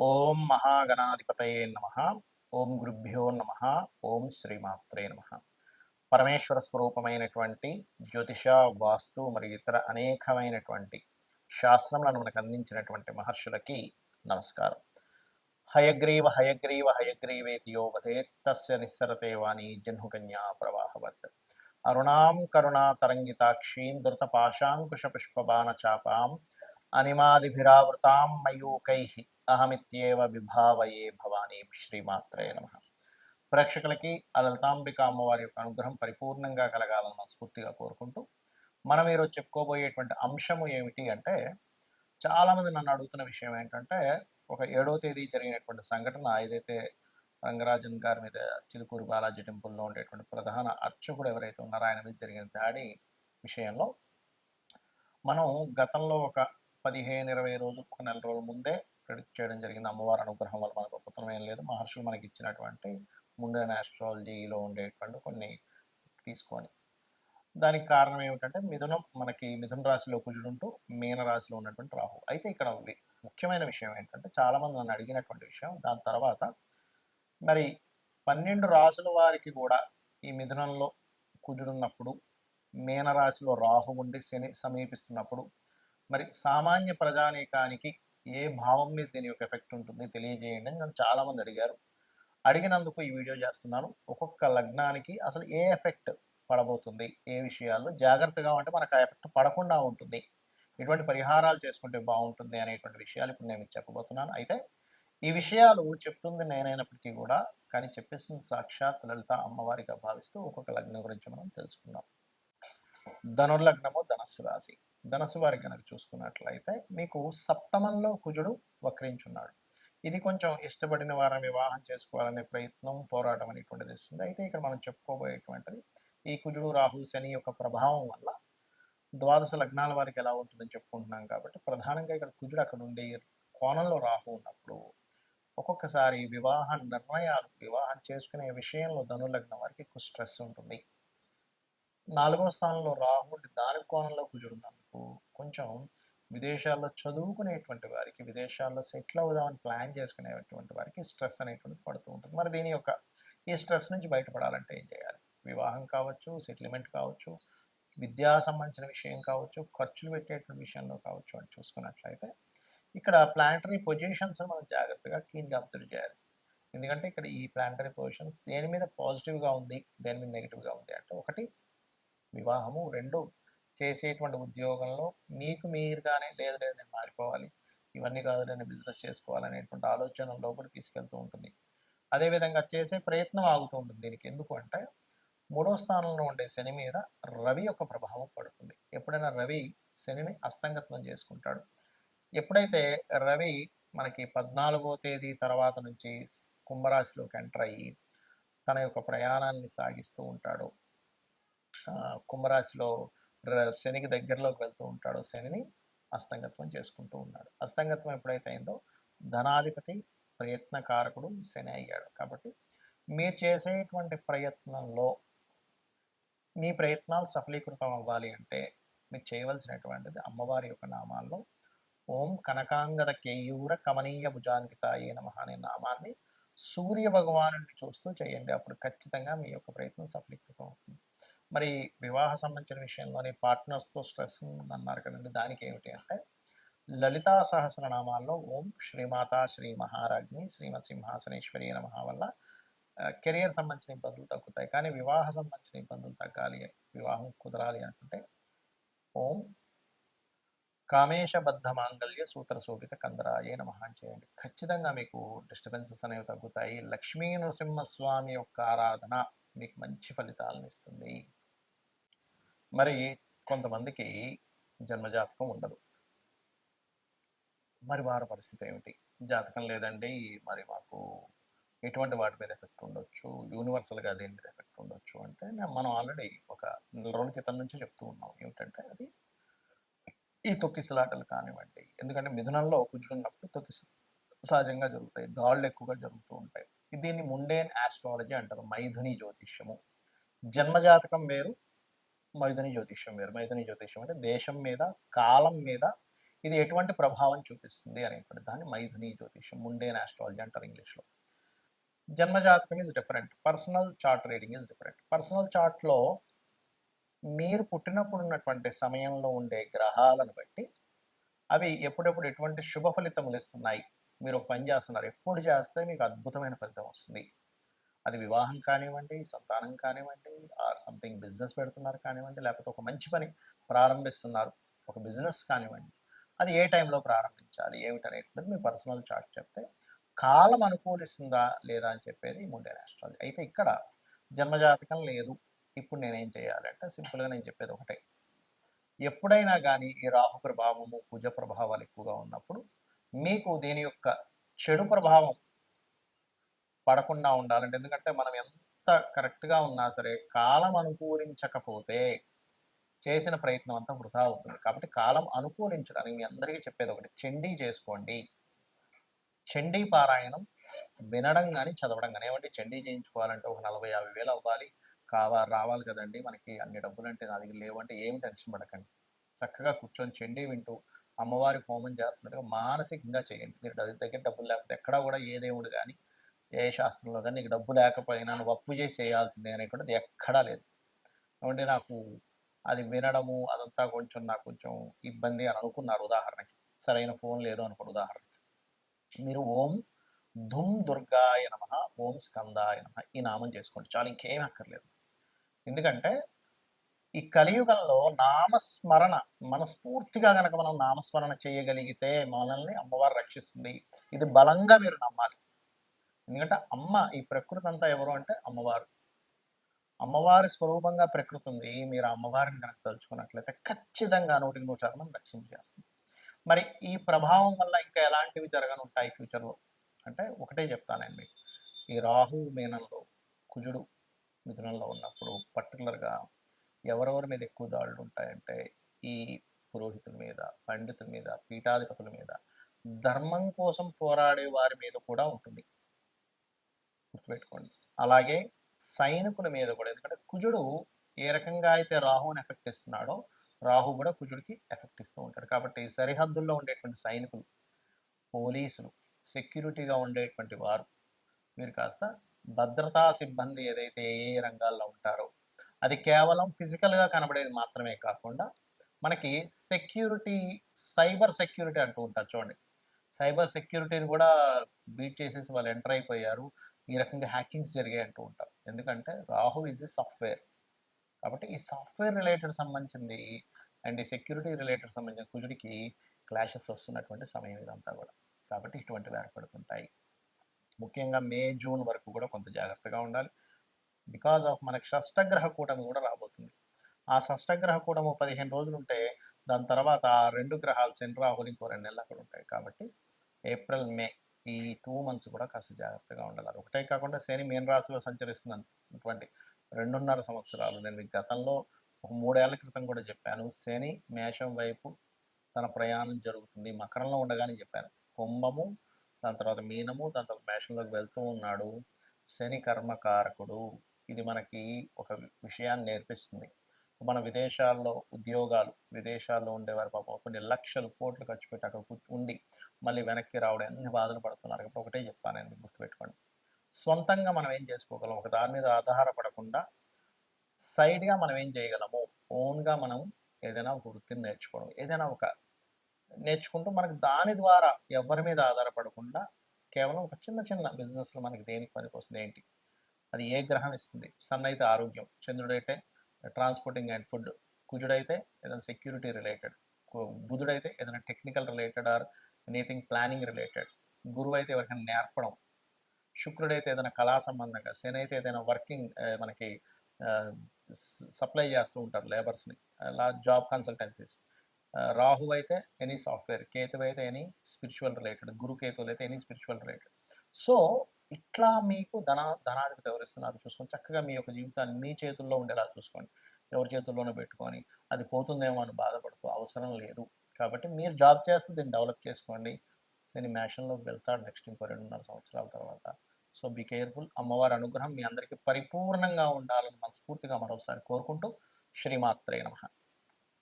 ఓం మహాగణాధిపతయే నమః. ఓం గురుభ్యో నమః. ఓం శ్రీమాత్రే నమః. పరమేశ్వర స్వరూపమైనటువంటి జ్యోతిష, వాస్తు మరియు ఇతర అనేకమైనటువంటి శాస్త్రములను మనకు అందించినటువంటి మహర్షులకి నమస్కారం. హయగ్రీవ హయగ్రీవ హయగ్రీవేతి యో వదేత్ తస్య నిస్సరతే వాణి జహ్నుకన్యా ప్రవాహవత్. అరుణాం కరుణా తరంగితాక్షీం ధృతపాశాంకుశ పుష్పబాణ చాపాం అనిమాదిభిరావృతాం మయూకైః అహమిత్యేవ విభావయే భవానీ. శ్రీమాత్రే నమః. ప్రేక్షకులకి ఆ లలితాంబిక అమ్మవారి యొక్క అనుగ్రహం పరిపూర్ణంగా కలగాలని మనస్ఫూర్తిగా కోరుకుంటూ మనం ఈరోజు చెప్పుకోబోయేటువంటి అంశము ఏమిటి అంటే, చాలామంది నన్ను అడుగుతున్న విషయం ఏంటంటే, ఒక 7వ తేదీ జరిగినటువంటి సంఘటన ఏదైతే రంగరాజన్ గారి మీద చిలుకూరు బాలాజీ టెంపుల్లో ఉండేటువంటి ప్రధాన అర్చకుడు ఎవరైతే ఉన్నారో ఆయన మీద జరిగిన దాడి విషయంలో మనం గతంలో ఒక 15-20 రోజులు, ఒక నెల రోజుల ముందే ప్రెడిక్ట్ చేయడం జరిగింది. అమ్మవారి అనుగ్రహం వల్ల మనకు గొప్పతనం ఏం లేదు, మహర్షులు మనకి ఇచ్చినటువంటి ముండైన ఆస్ట్రాలజీలో ఉండేటువంటి కొన్ని తీసుకొని. దానికి కారణం ఏమిటంటే, మిథున రాశిలో కుజుడుంటూ మీన రాశిలో ఉన్నటువంటి రాహు. అయితే ఇక్కడ ముఖ్యమైన విషయం ఏంటంటే, చాలామంది నన్ను అడిగినటువంటి విషయం, దాని తర్వాత మరి 12 రాశుల వారికి కూడా ఈ మిథునంలో కుజుడున్నప్పుడు, మీనరాశిలో రాహు ఉండి శని సమీపిస్తున్నప్పుడు మరి సామాన్య ప్రజానీకానికి ఏ భావం మీద దీని యొక్క ఎఫెక్ట్ ఉంటుంది తెలియజేయండి అని నన్ను చాలామంది అడిగారు. అడిగినందుకు ఈ వీడియో చేస్తున్నాను. ఒక్కొక్క లగ్నానికి అసలు ఏ ఎఫెక్ట్ పడబోతుంది, ఏ విషయాల్లో జాగ్రత్తగా ఉంటే మనకు ఆ ఎఫెక్ట్ పడకుండా ఉంటుంది, ఎటువంటి పరిహారాలు చేసుకుంటే బాగుంటుంది అనేటువంటి విషయాలు ఇప్పుడు నేను చెప్పబోతున్నాను. అయితే ఈ విషయాలు చెప్తుంది నేనైనప్పటికీ కూడా, కానీ చెప్పేస్తుంది సాక్షాత్ లలిత అమ్మవారిగా భావిస్తూ ఒక్కొక్క లగ్నం గురించి మనం తెలుసుకుందాం. ధనుర్లగ్నము ధనస్సు రాశి. ధనస్సు వారికి కనుక చూసుకున్నట్లయితే మీకు సప్తమంలో కుజుడు వక్రించున్నాడు. ఇది కొంచెం ఇష్టపడిన వారిని వివాహం చేసుకోవాలనే ప్రయత్నం, పోరాటం అనేటువంటిది ఇస్తుంది. అయితే ఇక్కడ మనం చెప్పుకోబోయేటువంటిది ఈ కుజుడు రాహు శని యొక్క ప్రభావం వల్ల ద్వాదశ లగ్నాల వారికి ఎలా ఉంటుందని చెప్పుకుంటున్నాం కాబట్టి, ప్రధానంగా ఇక్కడ కుజుడు అక్కడ ఉండి కోణంలో రాహు ఉన్నప్పుడు ఒక్కొక్కసారి వివాహం చేసుకునే విషయంలో ధనుర్లగ్నం వారికి ఎక్కువ స్ట్రెస్ ఉంటుంది. 4వ స్థానంలో రాహు దాని కోణంలో కుజుడున్నందుకు కొంచెం విదేశాల్లో చదువుకునేటువంటి వారికి, విదేశాల్లో సెటిల్ అవుదామని ప్లాన్ చేసుకునేటువంటి వారికి స్ట్రెస్ అనేటువంటిది పడుతూ ఉంటుంది. మరి దీని యొక్క ఈ స్ట్రెస్ నుంచి బయటపడాలంటే ఏం చేయాలి? వివాహం కావచ్చు, సెటిల్మెంట్ కావచ్చు, విద్యా సంబంధించిన విషయం కావచ్చు, ఖర్చులు పెట్టేటువంటి విషయంలో కావచ్చు అని చూసుకున్నట్లయితే ఇక్కడ ప్లానటరీ పొజిషన్స్ మనం జాగ్రత్తగా క్లీన్గా అబ్జర్వ్ చేయాలి. ఎందుకంటే ఇక్కడ ఈ ప్లానటరీ పొజిషన్స్ దేని మీద పాజిటివ్గా ఉంది, దేని మీద నెగిటివ్గా ఉంది అంటే, ఒకటి వివాహము, 2 చేసేటువంటి ఉద్యోగంలో మీకు మీరుగానే లేదు నేను మారిపోవాలి, ఇవన్నీ కాదు నేను బిజినెస్ చేసుకోవాలనేటువంటి ఆలోచనలో కూడా తీసుకెళ్తూ ఉంటుంది. అదేవిధంగా చేసే ప్రయత్నం ఆగుతూ ఉంటుంది. దీనికి ఎందుకు అంటే, 3వ స్థానంలో ఉండే శని మీద రవి యొక్క ప్రభావం పడుతుంది. ఎప్పుడైనా రవి శనిని అస్తంగత్వం చేసుకుంటాడు. ఎప్పుడైతే రవి మనకి 14వ తేదీ తర్వాత నుంచి కుంభరాశిలోకి ఎంటర్ అయ్యి తన యొక్క ప్రయాణాన్ని సాగిస్తూ ఉంటాడు, కుంభరాశిలో శనికి దగ్గరలోకి వెళ్తూ ఉంటాడు, శనిని అస్తంగత్వం చేసుకుంటూ ఉన్నాడు. అస్తంగత్వం ఎప్పుడైతే అయిందో ధనాధిపతి ప్రయత్నకారకుడు శని అయ్యాడు. కాబట్టి మీరు చేసేటువంటి ప్రయత్నంలో మీ ప్రయత్నాలు సఫలీకృతం అవ్వాలి అంటే మీరు చేయవలసినటువంటిది అమ్మవారి యొక్క నామాల్లో ఓం కనకాంగద కేయూర కమనీయ భుజాన్వితాయే నమః అనే నామాన్ని సూర్య భగవాను చూస్తూ చేయండి. అప్పుడు ఖచ్చితంగా మీ యొక్క ప్రయత్నం సఫలీకృతం అవుతుంది. మరి వివాహ సంబంధించిన విషయంలోని పార్ట్నర్స్తో స్ట్రెస్ అన్నారు కదండి, దానికి ఏమిటి అంటే లలితా సహస్రనామాల్లో ఓం శ్రీమాతా శ్రీ మహారాజ్ని శ్రీమత్ సింహాసనేశ్వరి నమః వల్ల కెరియర్ సంబంధించిన ఇబ్బందులు తగ్గుతాయి. కానీ వివాహ సంబంధించిన ఇబ్బందులు తగ్గాలి, వివాహం కుదరాలి అనుకుంటే ఓం కామేశబద్ధ మాంగళ్య సూత్ర శోభిత కందరాయే నమః చేయండి. ఖచ్చితంగా మీకు డిస్టర్బెన్సెస్ అనేవి తగ్గుతాయి. లక్ష్మీ నరసింహస్వామి యొక్క ఆరాధన మీకు మంచి ఫలితాలను ఇస్తుంది. మరి కొంతమందికి జన్మజాతకం ఉండదు. మరి వారి పరిస్థితి ఏమిటి? జాతకం లేదండి, మరి మాకు ఎటువంటి వాటి మీద ఎఫెక్ట్ ఉండొచ్చు, యూనివర్సల్గా దేని మీద ఎఫెక్ట్ ఉండొచ్చు అంటే, మనం ఆల్రెడీ ఒక నెల రోజుల క్రితం నుంచి చెప్తూ ఉన్నాం. ఏమిటంటే అది ఈ తొక్కిసలాటలు కానివ్వండి. ఎందుకంటే మిథునంలో కూర్చున్నప్పుడు సహజంగా జరుగుతాయి, దాడులు ఎక్కువగా జరుగుతూ ఉంటాయి. దీన్ని ముండేన్ ఆస్ట్రాలజీ అంటారు, మైథుని జ్యోతిష్యము. జన్మజాతకం వేరు, మైథుని జ్యోతిష్యం వేరు. మైథుని జ్యోతిష్యం అంటే దేశం మీద, కాలం మీద ఇది ఎటువంటి ప్రభావం చూపిస్తుంది అనేటువంటి దాన్ని మైథుని జ్యోతిష్యం, ముండేన్ ఆస్ట్రాలజీ అంటారు ఇంగ్లీష్లో. జన్మజాతకం is different, personal chart reading is different. Personal చార్ట్లో మీరు పుట్టినప్పుడు ఉన్నటువంటి సమయంలో ఉండే గ్రహాలను బట్టి అవి ఎప్పుడెప్పుడు ఎటువంటి శుభ ఫలితములు ఇస్తున్నాయి, మీరు ఒక పని చేస్తున్నారు, ఎప్పుడు చేస్తే మీకు అద్భుతమైన ఫలితం వస్తుంది, అది వివాహం కానివ్వండి, సంతానం కానివ్వండి, ఆర్ సంథింగ్ బిజినెస్ పెడుతున్నారు కానివ్వండి, లేకపోతే ఒక మంచి పని ప్రారంభిస్తున్నారు, ఒక బిజినెస్ కానివ్వండి, అది ఏ టైంలో ప్రారంభించాలి ఏమిటనేటువంటిది మీ పర్సనల్ చార్ట్ చెప్తే కాలం అనుకూలిస్తుందా లేదా అని చెప్పేది ముండేన్ ఆస్ట్రాలజీ. అయితే ఇక్కడ జన్మజాతకం లేదు, ఇప్పుడు నేనేం చేయాలంటే సింపుల్గా నేను చెప్పేది ఒకటే, ఎప్పుడైనా కానీ ఈ రాహు ప్రభావము కుజ ప్రభావాలు ఎక్కువగా ఉన్నప్పుడు మీకు దీని యొక్క చెడు ప్రభావం పడకుండా ఉండాలంటే, ఎందుకంటే మనం ఎంత కరెక్ట్గా ఉన్నా సరే కాలం అనుకూలించకపోతే చేసిన ప్రయత్నం అంతా వృధా అవుతుంది. కాబట్టి కాలం అనుకూలించడానికి మీ అందరికీ చెప్పేది ఒకటి, చండీ చేసుకోండి. చండీ పారాయణం వినడం కానీ చదవడం కానీ. ఏమంటే చండీ చేయించుకోవాలంటే ఒక 40-50 వేలు అవ్వాలి, రావాలి కదండి మనకి, అన్ని డబ్బులు అంటే నా దగ్గర లేవంటే ఏమి టెన్షన్ పడకండి. చక్కగా కూర్చొని చండీ వింటూ అమ్మవారి హోమం చేస్తున్నట్టుగా మానసికంగా చేయండి. మీరు దగ్గర డబ్బులు లేకపోతే ఎక్కడా కూడా ఏ దేవుడు కానీ ఏ శాస్త్రంలో కానీ నీకు డబ్బు లేకపోయినా నువ్వు అప్పు చేసి చేయాల్సిందే అనేటువంటిది ఎక్కడా లేదు. కాబట్టి నాకు అది వినడము అదంతా కొంచెం నాకు కొంచెం ఇబ్బంది అని అనుకున్నారు ఉదాహరణకి, సరైన ఫోన్ లేదు అనుకోండి ఉదాహరణకి, మీరు ఓం ధుమ్ దుర్గాయ నమః, ఓం స్కందాయ నమః ఈ నామం చేసుకోండి చాలు, ఇంకేం అక్కర్లేదు. ఎందుకంటే ఈ కలియుగంలో నామస్మరణ మనస్ఫూర్తిగా కనుక మనం నామస్మరణ చేయగలిగితే మనల్ని అమ్మవారు రక్షిస్తుంది. ఇది బలంగా మీరు నమ్మాలి. ఎందుకంటే అమ్మ, ఈ ప్రకృతి అంతా ఎవరు అంటే అమ్మవారు. అమ్మవారి స్వరూపంగా ప్రకృతి ఉంది. మీరు అమ్మవారిని కనుక తలుచుకున్నట్లయితే ఖచ్చితంగా 100% మనం రక్షించేస్తుంది. మరి ఈ ప్రభావం వల్ల ఇంకా ఎలాంటివి జరగనుంటాయి ఫ్యూచర్లో అంటే ఒకటే చెప్తానండి. ఈ రాహు మీనంలో, కుజుడు మిథునంలో ఉన్నప్పుడు పర్టికులర్గా ఎవరెవరి మీద ఎక్కువ దాడులు ఉంటాయంటే ఈ పురోహితుల మీద, పండితుల మీద, పీఠాధిపతుల మీద, ధర్మం కోసం పోరాడే వారి మీద కూడా ఉంటుంది, గుర్తుపెట్టుకోండి. అలాగే సైనికుల మీద కూడా, ఎందుకంటే కుజుడు ఏ రకంగా అయితే రాహుని ఎఫెక్ట్ ఇస్తున్నాడో రాహు కూడా కుజుడికి ఎఫెక్ట్ ఇస్తూ ఉంటాడు. కాబట్టి సరిహద్దుల్లో ఉండేటువంటి సైనికులు, పోలీసులు, సెక్యూరిటీగా ఉండేటువంటి వారు, మీరు కాస్త భద్రతా సిబ్బంది ఏదైతే ఏ రంగాల్లో ఉంటారో అది కేవలం ఫిజికల్గా కనబడేది మాత్రమే కాకుండా మనకి సెక్యూరిటీ, సైబర్ సెక్యూరిటీ అంటూ ఉంటారు చూడండి, సైబర్ సెక్యూరిటీని కూడా బీట్ చేసేసి వాళ్ళు ఎంటర్ అయిపోయారు, ఈ రకంగా హ్యాకింగ్స్ జరిగాయి అంటూ ఉంటారు. ఎందుకంటే రాహు ఈజ్ ది సాఫ్ట్వేర్. కాబట్టి ఈ సాఫ్ట్వేర్ రిలేటెడ్ సంబంధించింది అండ్ ఈ సెక్యూరిటీ రిలేటెడ్ సంబంధించిన కుజుడికి క్లాషెస్ వస్తున్నటువంటి సమయం ఇదంతా కూడా. కాబట్టి ఇటువంటివి ఏర్పడుతుంటాయి. ముఖ్యంగా మే, జూన్ వరకు కూడా కొంత జాగ్రత్తగా ఉండాలి. బికాజ్ ఆఫ్ మనకి షష్టగ్రహ కూటమి కూడా రాబోతుంది. ఆ షష్టగ్రహ కూటమి 15 రోజులు ఉంటే దాని తర్వాత ఆ 2 గ్రహాలు శని రాహులు ఇంకో 2 నెలలు అక్కడ ఉంటాయి. కాబట్టి ఏప్రిల్, మే ఈ 2 months కూడా కాస్త జాగ్రత్తగా ఉండాలి. అది ఒకటే కాకుండా శని మీన రాశిలో సంచరిస్తున్నటువంటి 2.5 సంవత్సరాలు, నేను మీకు గతంలో ఒక 3 ఏళ్ల క్రితం కూడా చెప్పాను, శని మేషం వైపు తన ప్రయాణం జరుగుతుంది, మకరంలో ఉండగానే చెప్పాను. కుంభము, దాని తర్వాత మీనము, దాని తర్వాత మేషంలోకి వెళ్తూ ఉన్నాడు. శని కర్మకారకుడు. ఇది మనకి ఒక విషయాన్ని నేర్పిస్తుంది. మన విదేశాల్లో ఉద్యోగాలు, విదేశాల్లో ఉండేవారు పాపం కొన్ని లక్షలు కోట్లు ఖర్చు పెట్టి అక్కడ ఉండి మళ్ళీ వెనక్కి రావడం ఎన్ని బాధలు పడుతున్నారు. ఇప్పుడు ఒకటే చెప్తానండి, గుర్తుపెట్టుకోండి. సొంతంగా మనం ఏం చేసుకోగలం, ఒక దాని మీద ఆధారపడకుండా సైడ్గా మనం ఏం చేయగలము, ఓన్గా మనం ఏదైనా ఒక వృత్తిని నేర్చుకోవడం, ఏదైనా ఒక నేర్చుకుంటూ మనకు దాని ద్వారా ఎవరి మీద ఆధారపడకుండా కేవలం ఒక చిన్న చిన్న బిజినెస్లో మనకి దేనికి పనికి వస్తుంది ఏంటి, అది ఏ గ్రహం ఇస్తుంది. సన్ అయితే ఆరోగ్యం, చంద్రుడైతే ట్రాన్స్పోర్టింగ్ అండ్ ఫుడ్, కుజుడైతే ఏదైనా సెక్యూరిటీ రిలేటెడ్, బుధుడైతే ఏదైనా technical related or anything planning related, గురువు అయితే ఎవరికైనా నేర్పడం, శుక్రుడైతే ఏదైనా కళా సంబంధంగా, శని అయితే ఏదైనా వర్కింగ్ మనకి సప్లై చేస్తూ ఉంటారు లేబర్స్ని, అలా జాబ్ కన్సల్టెన్సీస్. రాహు అయితే ఎనీ సాఫ్ట్వేర్, కేతు అయితే ఎనీ స్పిరిచువల్ రిలేటెడ్, గురు కేతువులు అయితే ఎనీ స్పిరిచువల్ రిలేటెడ్. సో ఇట్లా మీకు ధనాధిపతి ఎవరిస్తున్నారు చూసుకొని చక్కగా మీ యొక్క జీవితాన్ని మీ చేతుల్లో ఉండేలా చూసుకోండి. ఎవరి చేతుల్లోనే పెట్టుకొని అది పోతుందేమో అని బాధపడుతూ అవసరం లేదు. కాబట్టి మీరు జాబ్ చేస్తూ దీన్ని డెవలప్ చేసుకోండి. శని మేషంలోకి వెళ్తాడు నెక్స్ట్ ఇంకో 2.5 సంవత్సరాల తర్వాత. So be careful. అమ్మవారి అనుగ్రహం మీ అందరికీ పరిపూర్ణంగా ఉండాలని మనస్ఫూర్తిగా మరోసారి కోరుకుంటూ శ్రీమాత్రే నమః.